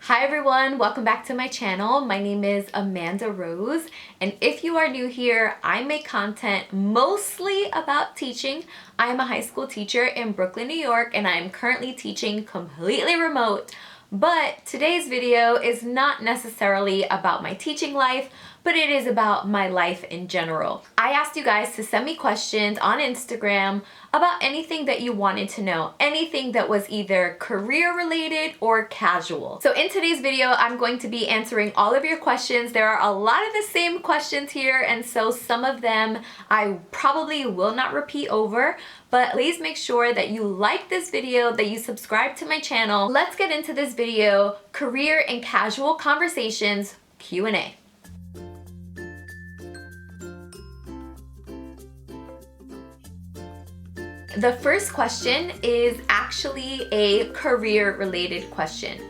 Hi everyone, welcome back to my channel. My name is Amanda Rose, and if you are new here, I make content mostly about teaching. I am a high school teacher in Brooklyn, New York, and I am currently teaching completely remote. But today's video is not necessarily about my teaching life, but it is about my life in general. I asked you guys to send me questions on Instagram about anything that you wanted to know, anything that was either career related or casual. So in today's video, I'm going to be answering all of your questions. There are a lot of the same questions here, and so some of them I probably will not repeat over, but please make sure that you like this video, that you subscribe to my channel. Let's get into this video, career and casual conversations Q&A. The first question is actually a career-related question.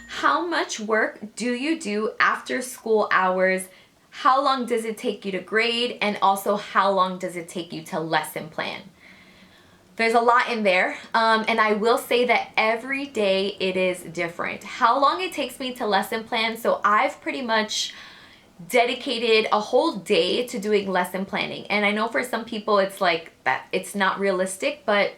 How much work do you do after school hours? How long does it take you to grade? And also, how long does it take you to lesson plan? There's a lot in there, and I will say that every day it is different. How long it takes me to lesson plan, so I've pretty much dedicated a whole day to doing lesson planning. And I know for some people it's like that it's not realistic, but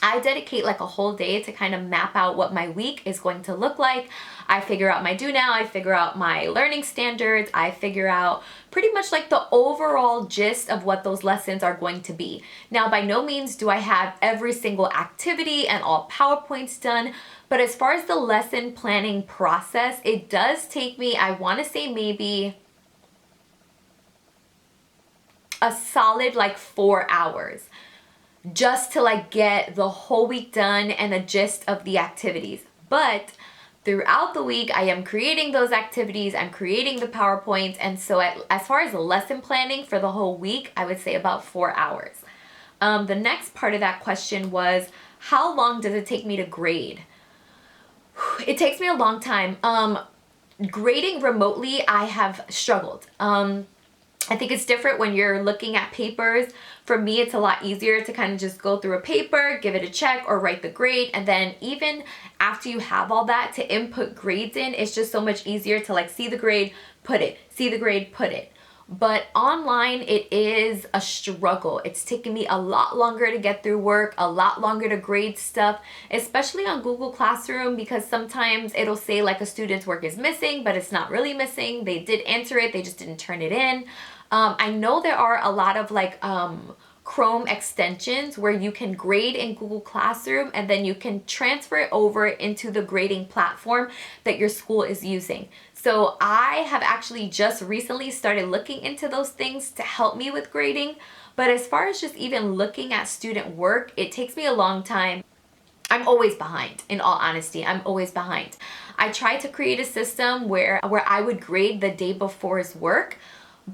I dedicate like a whole day to kind of map out what my week is going to look like. I figure out my do now, I figure out my learning standards, I figure out pretty much like the overall gist of what those lessons are going to be. Now, by no means do I have every single activity and all PowerPoints done, but as far as the lesson planning process, it does take me, I want to say maybe a solid like 4 hours just to like get the whole week done and the gist of the activities. But throughout the week, I am creating those activities, I'm creating the PowerPoints, and so as far as the lesson planning for the whole week, I would say about 4 hours. The next part of that question was, how long does it take me to grade? It takes me a long time. Grading remotely, I have struggled. I think it's different when you're looking at papers. For me, it's a lot easier to kind of just go through a paper, give it a check, or write the grade. And then even after you have all that, to input grades in, it's just so much easier to like see the grade, put it, see the grade, put it. But online, it is a struggle. It's taken me a lot longer to get through work, a lot longer to grade stuff, especially on Google Classroom, because sometimes it'll say like a student's work is missing, but it's not really missing. They did answer it, they just didn't turn it in. I know there are a lot of like Chrome extensions where you can grade in Google Classroom and then you can transfer it over into the grading platform that your school is using. So I have actually just recently started looking into those things to help me with grading. But as far as just even looking at student work, it takes me a long time. I'm always behind, in all honesty. I'm always behind. I tried to create a system where I would grade the day before's work,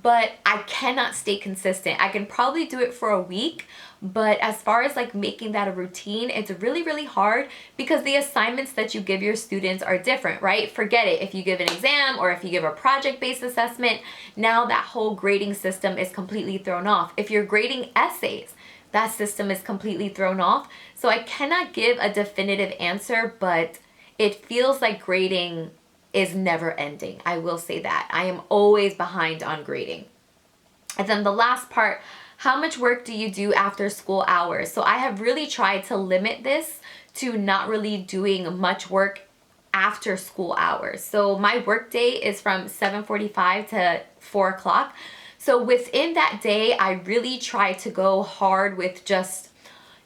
but I cannot stay consistent. I can probably do it for a week, but as far as like making that a routine, it's really, really hard because the assignments that you give your students are different, right? Forget it. If you give an exam or if you give a project-based assessment, now that whole grading system is completely thrown off. If you're grading essays, that system is completely thrown off. So I cannot give a definitive answer, but it feels like grading is never ending. I will say that. I am always behind on grading. And then the last part, how much work do you do after school hours? So I have really tried to limit this to not really doing much work after school hours. So my work day is from 7:45 to 4 o'clock. So within that day, I really try to go hard with just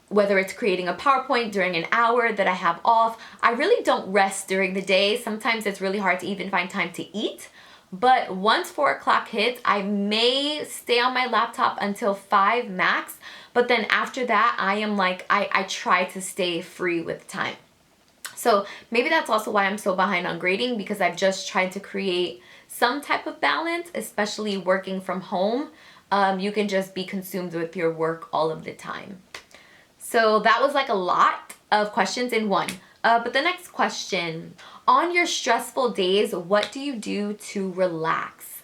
whether it's creating a PowerPoint during an hour that I have off. I really don't rest during the day. Sometimes it's really hard to even find time to eat. But once 4 o'clock hits, I may stay on my laptop until 5 max. But then after that, I am like, I try to stay free with time. So maybe that's also why I'm so behind on grading, because I've just tried to create some type of balance, especially working from home. You can just be consumed with your work all of the time. So that was like a lot of questions in one. But the next question, on your stressful days, what do you do to relax?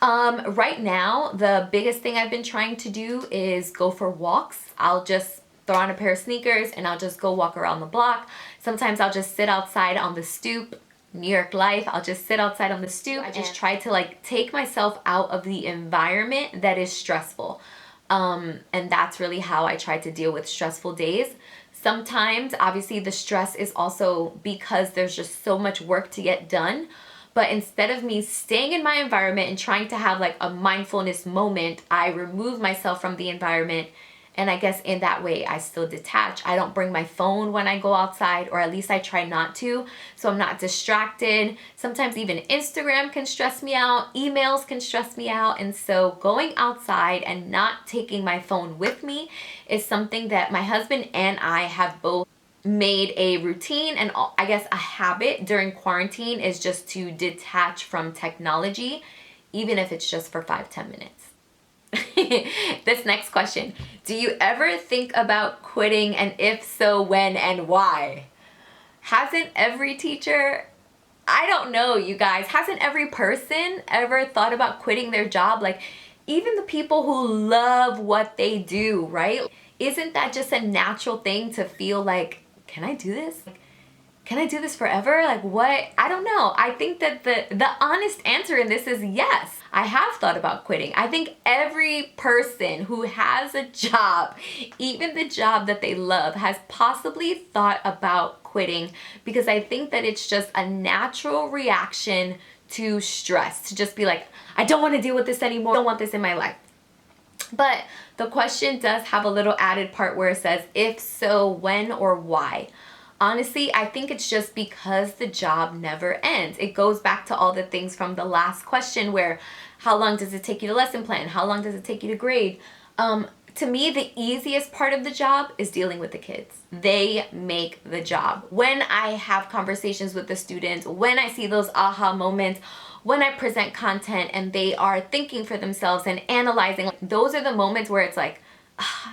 Right now, the biggest thing I've been trying to do is go for walks. I'll just throw on a pair of sneakers and I'll just go walk around the block. Sometimes I'll just sit outside on the stoop. New York life, I'll just sit outside on the stoop. I just try to like take myself out of the environment that is stressful. And that's really how I try to deal with stressful days. Sometimes, obviously, the stress is also because there's just so much work to get done. But instead of me staying in my environment and trying to have like a mindfulness moment, I remove myself from the environment. And I guess in that way, I still detach. I don't bring my phone when I go outside, or at least I try not to, so I'm not distracted. Sometimes even Instagram can stress me out, emails can stress me out. And so going outside and not taking my phone with me is something that my husband and I have both made a routine and I guess a habit during quarantine, is just to detach from technology, even if it's just for 5-10 minutes. This next question. Do you ever think about quitting, and if so, when and why? Hasn't every teacher, I don't know, you guys, hasn't every person ever thought about quitting their job? Like, even the people who love what they do, right? Isn't that just a natural thing to feel like, can I do this? Can I do this forever? Like, what? I don't know. I think that the honest answer in this is yes. I have thought about quitting. I think every person who has a job, even the job that they love, has possibly thought about quitting, because I think that it's just a natural reaction to stress, to just be like, I don't want to deal with this anymore. I don't want this in my life. But the question does have a little added part where it says, if so, when or why? Honestly, I think it's just because the job never ends. It goes back to all the things from the last question, where how long does it take you to lesson plan? How long does it take you to grade? To me, the easiest part of the job is dealing with the kids. They make the job. When I have conversations with the students, when I see those aha moments, when I present content and they are thinking for themselves and analyzing, those are the moments where it's like,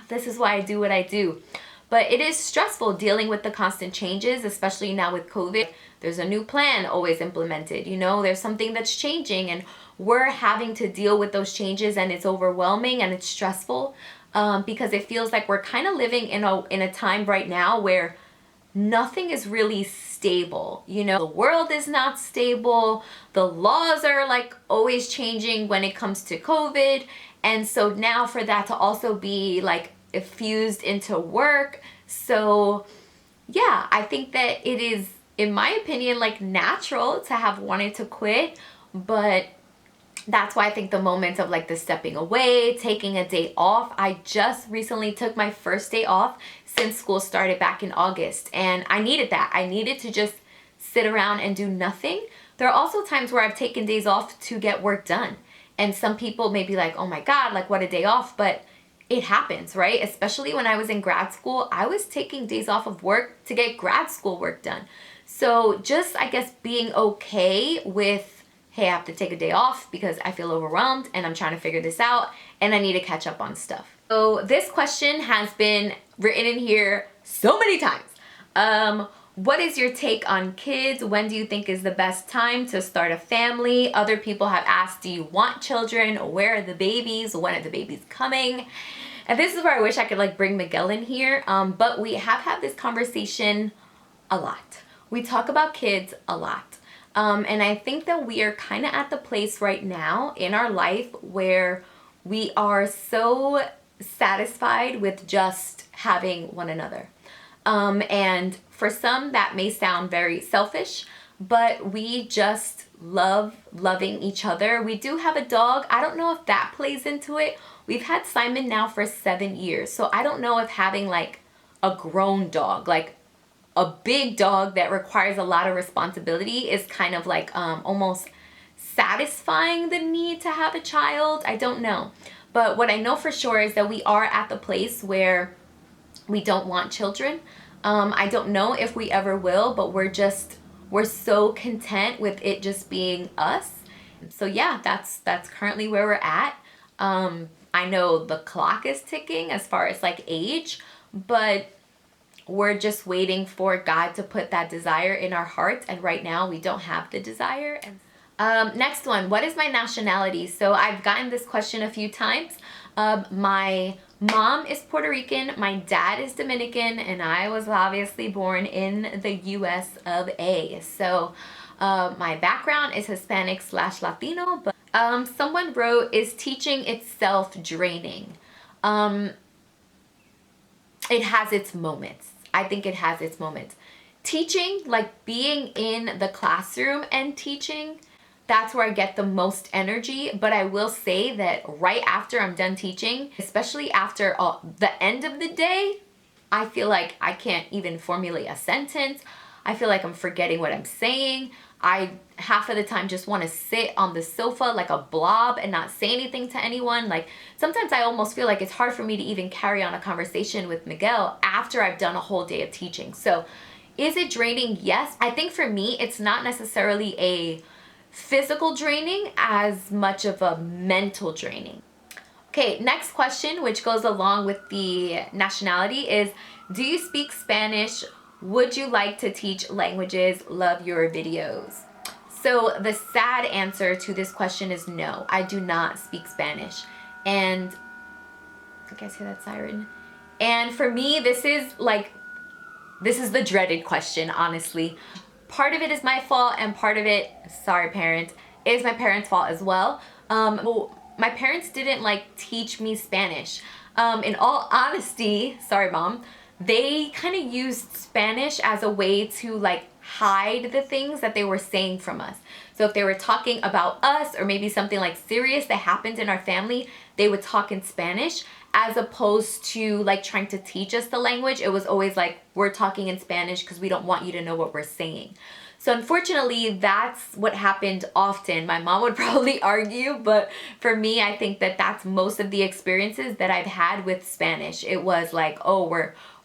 this is why I do what I do. But it is stressful dealing with the constant changes, especially now with COVID. There's a new plan always implemented, you know, there's something that's changing, and we're having to deal with those changes, and it's overwhelming and it's stressful, because it feels like we're kind of living in a time right now where nothing is really stable. You know, the world is not stable. The laws are like always changing when it comes to COVID. And so now for that to also be like effused into work. So yeah, I think that it is, in my opinion, like natural to have wanted to quit, but that's why I think the moments of like the stepping away, taking a day off. I just recently took my first day off since school started back in August, and I needed that. I needed to just sit around and do nothing. There are also times where I've taken days off to get work done. And some people may be like, oh my God, like what a day off, but it happens, right? Especially when I was in grad school, I was taking days off of work to get grad school work done. So just, I guess, being okay with, hey, I have to take a day off because I feel overwhelmed and I'm trying to figure this out and I need to catch up on stuff. So this question has been written in here so many times. What is your take on kids? When do you think is the best time to start a family? Other people have asked, do you want children? Where are the babies? When are the babies coming? And this is where I wish I could like bring Miguel in here. But we have had this conversation a lot. We talk about kids a lot. And I think that we are kind of at the place right now in our life where we are so satisfied with just having one another. And for some that may sound very selfish, but we just love loving each other. We do have a dog. I don't know if that plays into it. We've had Simon now for 7 years. So I don't know if having like a grown dog, like a big dog that requires a lot of responsibility, is kind of like almost satisfying the need to have a child. I don't know. But what I know for sure is that we are at the place where we don't want children. I don't know if we ever will, but we're so content with it just being us. So yeah, that's currently where we're at. I know the clock is ticking as far as like age, but we're just waiting for God to put that desire in our hearts, and right now we don't have the desire. Next one, what is my nationality? So I've gotten this question a few times. My mom is Puerto Rican, my dad is Dominican, and I was obviously born in the US of A. So my background is Hispanic / Latino, but someone wrote, is teaching itself draining? It has its moments. I think it has its moments. Teaching, like being in the classroom and teaching, that's where I get the most energy. But I will say that right after I'm done teaching, especially after the end of the day, I feel like I can't even formulate a sentence. I feel like I'm forgetting what I'm saying. I half of the time just want to sit on the sofa like a blob and not say anything to anyone. Like sometimes I almost feel like it's hard for me to even carry on a conversation with Miguel after I've done a whole day of teaching. So is it draining? Yes. I think for me, it's not necessarily a physical draining as much of a mental draining. Okay, next question, which goes along with the nationality, is do you speak Spanish? Would you like to teach languages? Love your videos. So the sad answer to this question is no, I do not speak Spanish. And I guess hear that siren. And for me, this is the dreaded question, honestly. Part of it is my fault, and part of it, sorry parents, is my parents' fault as well. My parents didn't teach me Spanish. In all honesty, sorry mom, they kind of used Spanish as a way to hide the things that they were saying from us. So if they were talking about us or maybe something serious that happened in our family, they would talk in Spanish as opposed to trying to teach us the language. It was always we're talking in Spanish because we don't want you to know what we're saying. So unfortunately, that's what happened often. My mom would probably argue, but for me, I think that that's most of the experiences that I've had with Spanish. It was oh,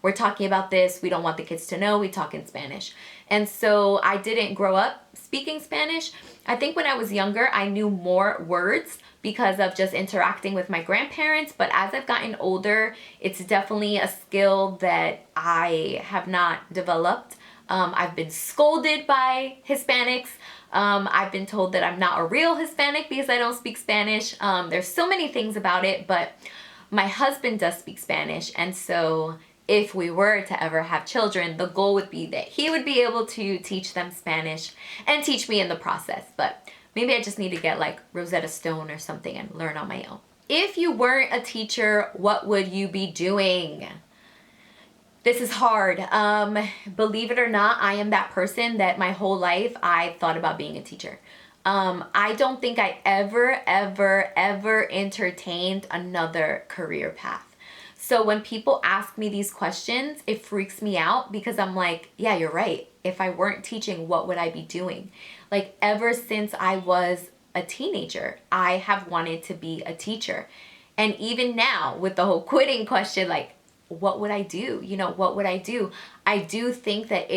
we're talking about this. We don't want the kids to know. We talk in Spanish. And so I didn't grow up speaking Spanish. I think when I was younger, I knew more words because of just interacting with my grandparents. But as I've gotten older, it's definitely a skill that I have not developed. I've been scolded by Hispanics. I've been told that I'm not a real Hispanic because I don't speak Spanish. There's so many things about it, but my husband does speak Spanish. And so if we were to ever have children, the goal would be that he would be able to teach them Spanish and teach me in the process. But maybe I just need to get Rosetta Stone or something and learn on my own. If you weren't a teacher, what would you be doing? This is hard. Believe it or not, I am that person that my whole life I thought about being a teacher. I don't think I ever entertained another career path. So when people ask me these questions, it freaks me out because I'm yeah, you're right. If I weren't teaching, what would I be doing? Ever since I was a teenager, I have wanted to be a teacher. And even now with the whole quitting question, what would I do? What would I do? I do think that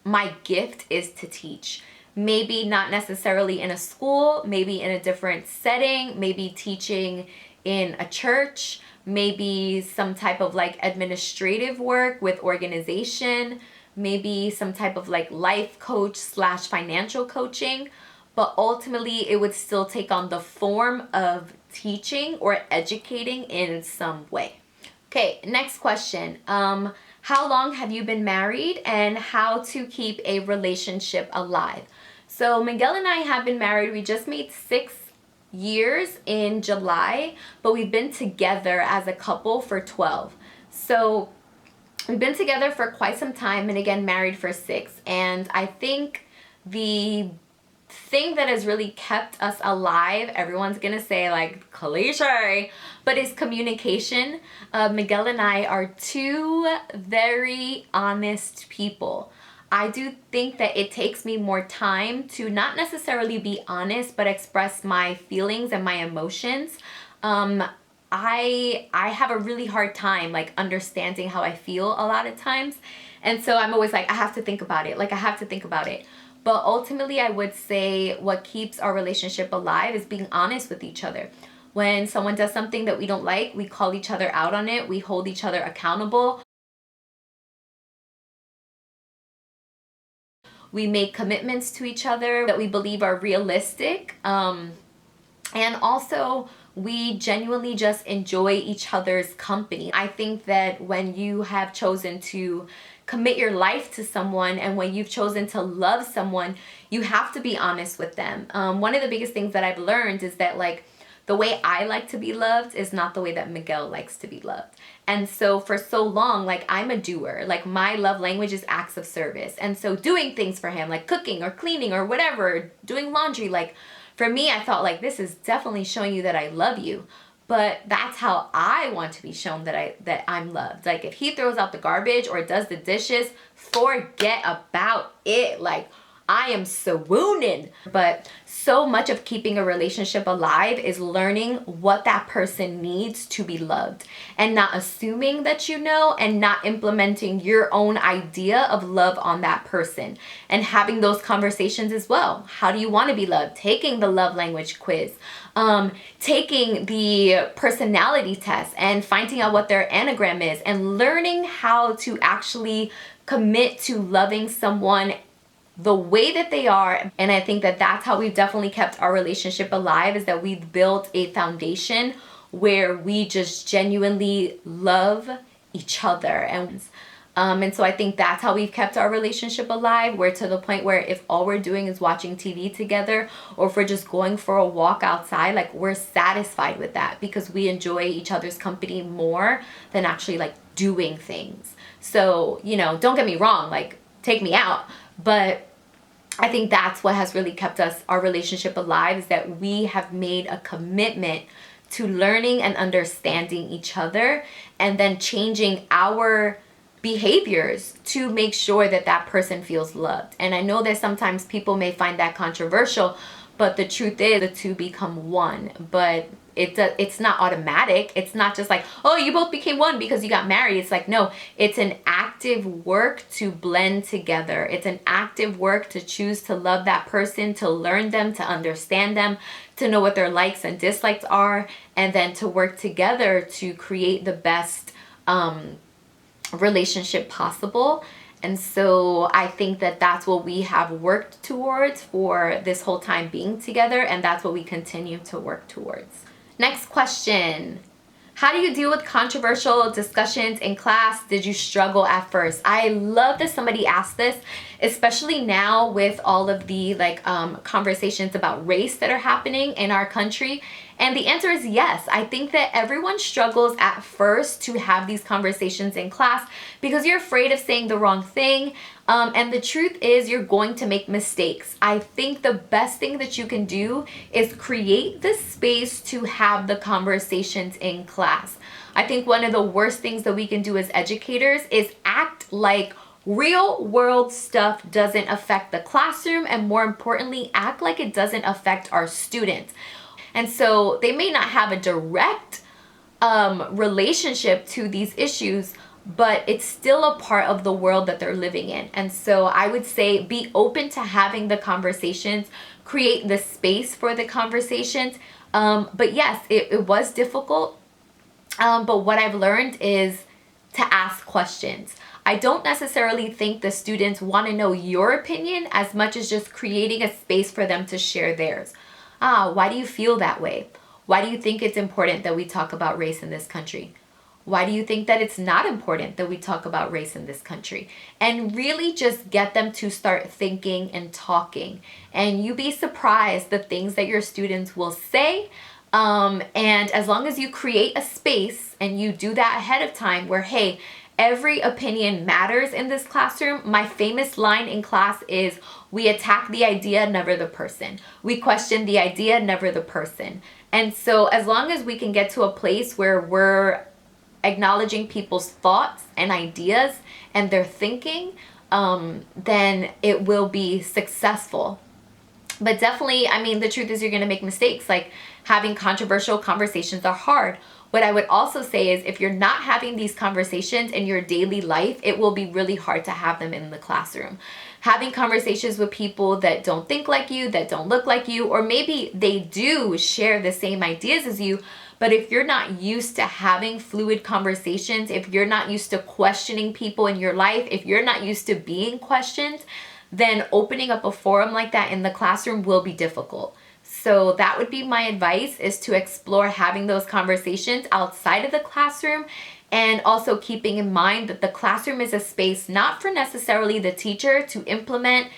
my gift is to teach. Maybe not necessarily in a school, maybe in a different setting, maybe teaching in a church, maybe some type of administrative work with organization, maybe some type of life coach / financial coaching. But ultimately, it would still take on the form of teaching or educating in some way. Okay, next question. How long have you been married and how to keep a relationship alive? So Miguel and I have been married. We just made 6 years in July, but we've been together as a couple for 12. So we've been together for quite some time and again married for 6. And I think the thing that has really kept us alive, everyone's gonna say cliche, but is communication. Miguel and I are 2 very honest people. I do think that it takes me more time to not necessarily be honest, but express my feelings and my emotions. I have a really hard time understanding how I feel a lot of times. And so I'm always I have to think about it. I have to think about it. But ultimately, I would say what keeps our relationship alive is being honest with each other. When someone does something that we don't like, we call each other out on it. We hold each other accountable. We make commitments to each other that we believe are realistic. And also, we genuinely just enjoy each other's company. I think that when you have chosen to commit your life to someone and when you've chosen to love someone, you have to be honest with them. One of the biggest things that I've learned is that like the way I like to be loved is not the way that Miguel likes to be loved. And so for so long, like I'm a doer, like my love language is acts of service. And so doing things for him, like cooking or cleaning or whatever, doing laundry, like for me, I felt like this is definitely showing you that I love you. But that's how I want to be shown that I'm loved. Like if he throws out the garbage or does the dishes, forget about it. Like I am swooning. But so much of keeping a relationship alive is learning what that person needs to be loved and not assuming that you know and not implementing your own idea of love on that person and having those conversations as well. How do you want to be loved? Taking the love language quiz, taking the personality test and finding out what their enneagram is and learning how to actually commit to loving someone the way that they are. And I think that that's how we've definitely kept our relationship alive, is that we've built a foundation where we just genuinely love each other. And so I think that's how we've kept our relationship alive. We're to the point where if all we're doing is watching TV together, or if we're just going for a walk outside, like we're satisfied with that because we enjoy each other's company more than actually like doing things. So, you know, don't get me wrong, like take me out. But I think that's what has really kept our relationship alive, is that we have made a commitment to learning and understanding each other and then changing our behaviors to make sure that that person feels loved. And I know that sometimes people may find that controversial, but the truth is the two become one. But it's not automatic. It's not just like, oh, you both became one because you got married. It's like, no, it's an active work to blend together. It's an active work to choose to love that person, to learn them, to understand them, to know what their likes and dislikes are, and then to work together to create the best relationship possible. And so I think that that's what we have worked towards for this whole time being together, and that's what we continue to work towards. Next question. How do you deal with controversial discussions in class? Did you struggle at first? I love that somebody asked this, especially now with all of the conversations about race that are happening in our country. And the answer is yes. I think that everyone struggles at first to have these conversations in class because you're afraid of saying the wrong thing. And the truth is you're going to make mistakes. I think the best thing that you can do is create the space to have the conversations in class. I think one of the worst things that we can do as educators is act like real world stuff doesn't affect the classroom, and more importantly, act like it doesn't affect our students. And so they may not have a direct relationship to these issues, but it's still a part of the world that they're living in. And so I would say be open to having the conversations, create the space for the conversations. But yes, it was difficult. But what I've learned is to ask questions. I don't necessarily think the students want to know your opinion as much as just creating a space for them to share theirs. Why do you feel that way? Why do you think it's important that we talk about race in this country? Why do you think that it's not important that we talk about race in this country? And really just get them to start thinking and talking. And you'd be surprised the things that your students will say. And as long as you create a space and you do that ahead of time where, hey, every opinion matters in this classroom. My famous line in class is, we attack the idea, never the person. We question the idea, never the person. And so as long as we can get to a place where we're acknowledging people's thoughts and ideas and their thinking, then it will be successful. But definitely, I mean, the truth is you're going to make mistakes. Like having controversial conversations are hard. What I would also say is if you're not having these conversations in your daily life, it will be really hard to have them in the classroom. Having conversations with people that don't think like you, that don't look like you, or maybe they do share the same ideas as you, but if you're not used to having fluid conversations, if you're not used to questioning people in your life, if you're not used to being questioned, then opening up a forum like that in the classroom will be difficult. So that would be my advice, is to explore having those conversations outside of the classroom, and also keeping in mind that the classroom is a space not for necessarily the teacher to implement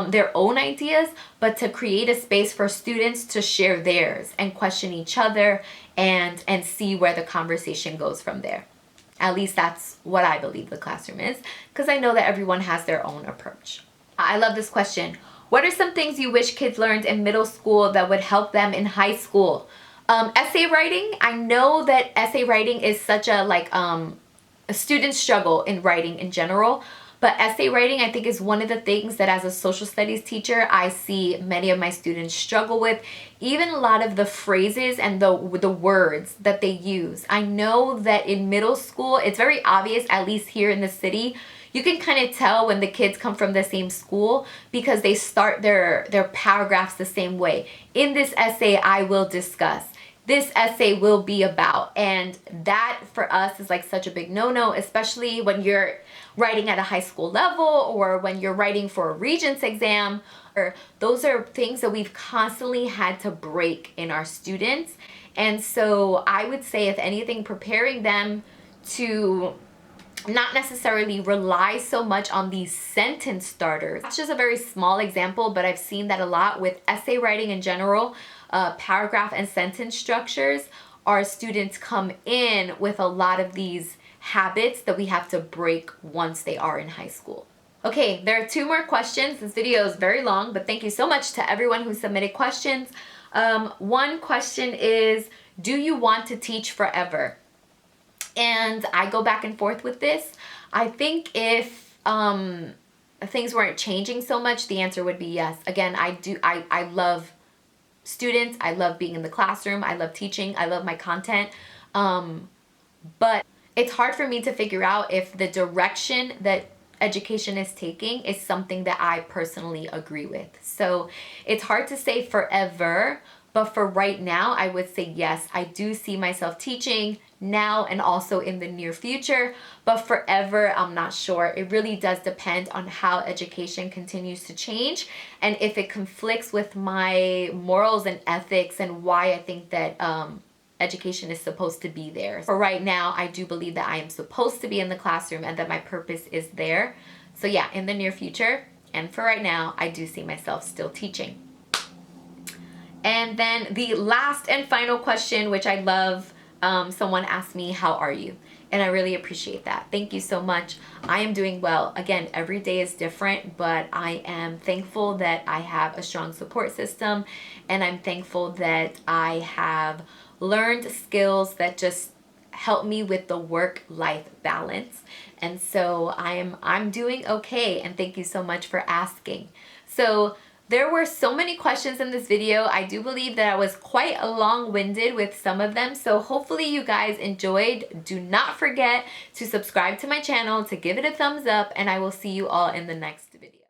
their own ideas, but to create a space for students to share theirs and question each other, and see where the conversation goes from there. At least that's what I believe the classroom is, because I know that everyone has their own approach. I love this question. What are some things you wish kids learned in middle school that would help them in high school? Essay writing. I know that essay writing is such a a student struggle in writing in general. But essay writing, I think, is one of the things that as a social studies teacher, I see many of my students struggle with. Even a lot of the phrases and the words that they use. I know that in middle school, it's very obvious, at least here in the city, you can kind of tell when the kids come from the same school because they start their paragraphs the same way. In this essay, I will discuss. This essay will be about. And that for us is like such a big no-no, especially when you're writing at a high school level or when you're writing for a regents exam. Or those are things that we've constantly had to break in our students. And so I would say, if anything, preparing them to not necessarily rely so much on these sentence starters. That's just a very small example, but I've seen that a lot with essay writing in general. Paragraph and sentence structures, our students come in with a lot of these habits that we have to break once they are in high school. Okay, there are 2 more questions. This video is very long, but thank you so much to everyone who submitted questions. One question is, do you want to teach forever? And I go back and forth with this. I think if things weren't changing so much, the answer would be yes. Again, I love students. I love being in the classroom. I love teaching. I love my content. But it's hard for me to figure out if the direction that education is taking is something that I personally agree with. So it's hard to say forever, but for right now, I would say yes, I do see myself teaching now and also in the near future, but forever, I'm not sure. It really does depend on how education continues to change and if it conflicts with my morals and ethics and why I think that education is supposed to be there. For right now, I do believe that I am supposed to be in the classroom and that my purpose is there. So yeah, in the near future, and for right now, I do see myself still teaching. And then the last and final question, which I love, someone asked me, how are you? And I really appreciate that. Thank you so much. I am doing well. Again, every day is different, but I am thankful that I have a strong support system, and I'm thankful that I have learned skills that just help me with the work-life balance. And so I'm doing okay, and thank you so much for asking. So there were so many questions in this video. I do believe that I was quite long-winded with some of them, so hopefully you guys enjoyed. Do not forget to subscribe to my channel, to give it a thumbs up, and I will see you all in the next video.